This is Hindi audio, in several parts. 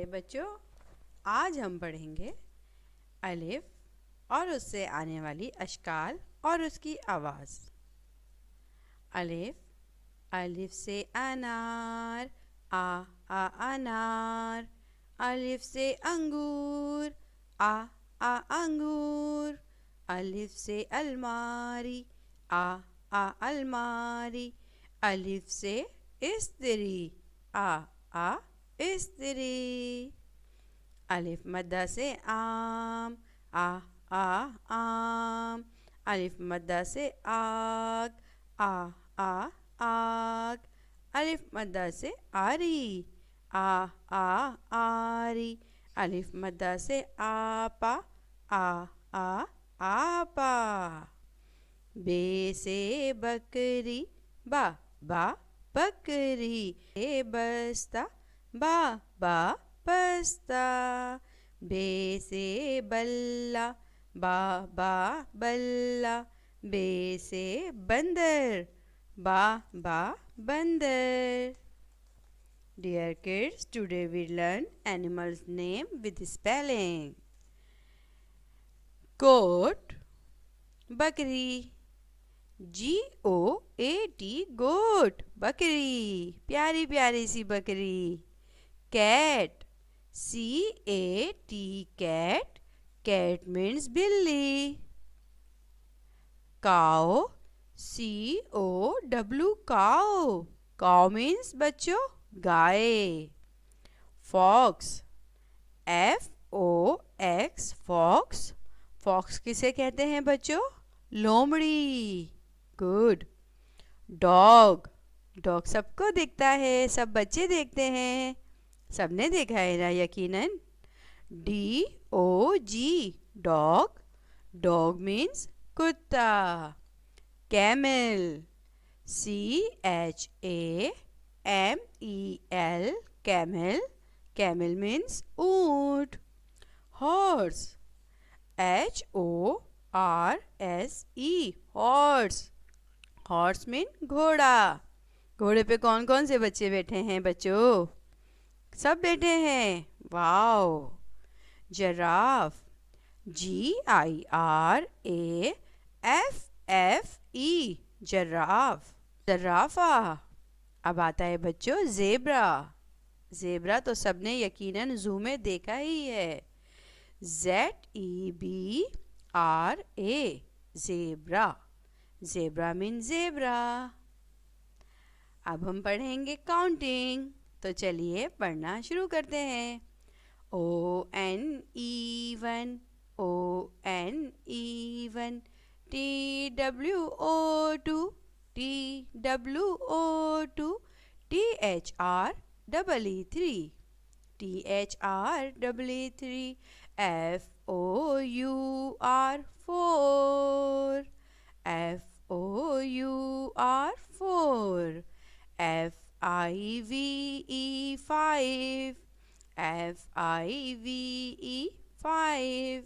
प्यारे बच्चों, आज हम पढ़ेंगे अलिफ और उससे आने वाली अशकाल और उसकी आवाज़। अलिफ, अलिफ से अनार, आ अनार। अलिफ से अंगूर, आ अंगूर। अलिफ से अलमारी, आ अलमारी। अलिफ से इस्त्री, आ इस्त्री। अलिफ मद्दा से आम, आ आम। अलिफ मद्दा से आग, आ आग। अलिफ मद्दा से आरी, आ आरी। अलिफ मद्दा से आपा, आ आपा। बे से बकरी, बा बकरी। ए बस्ता, बा बस्ता। बे से बल्ला, बा बल्ला। बे से बंदर, बा बंदर। Dear kids, today we learn animals name with spelling. Goat, बकरी, GOAT गोट, बकरी, प्यारी प्यारी सी बकरी। Cat, CAT cat, cat means बिल्ली। Cow, COW cow, cow means बच्चों गाय। फॉक्स, FOX फॉक्स, फॉक्स किसे कहते हैं बच्चों? लोमड़ी। गुड। डॉग, डॉग सबको दिखता है, सब बच्चे देखते हैं, सबने देखा है ना यकीनन। DOG डॉग, डॉग मीन्स कुत्ता। Camel, CHAMEL camel, camel means ऊंट। Horse, HORSE horse, horse mean घोड़ा। घोड़े पे कौन कौन से बच्चे बैठे हैं बच्चों? सब बैठे हैं, वाओ। जराफ, GIRAFFE जराफ, जराफा। अब आता है बच्चों ज़ेब्रा। ज़ेब्रा तो सबने यकीनन ज़ू में देखा ही है। ZEBRA zebra, zebra mean zebra. अब हम पढ़ेंगे काउंटिंग, तो चलिए पढ़ना शुरू करते हैं। ONE1, ONE1। TWO2, TWO2। THREE3, THREE3। FOUR4, FOUR4। FIVE5, FIVE5।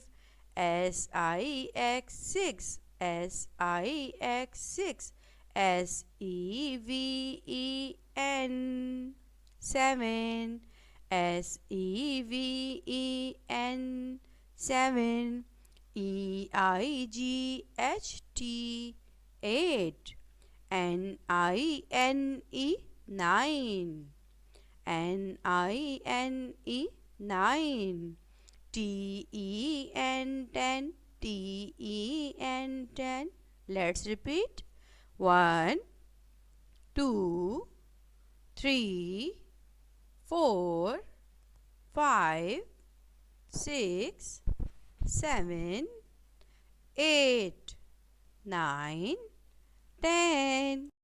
SIX6, SIX6। SEVEN7, SEVEN7। EIGHT8, NINE9, NINE9। TEN10, TEN10। Let's repeat. 1 2 3 4 5 6 7 8 9 10।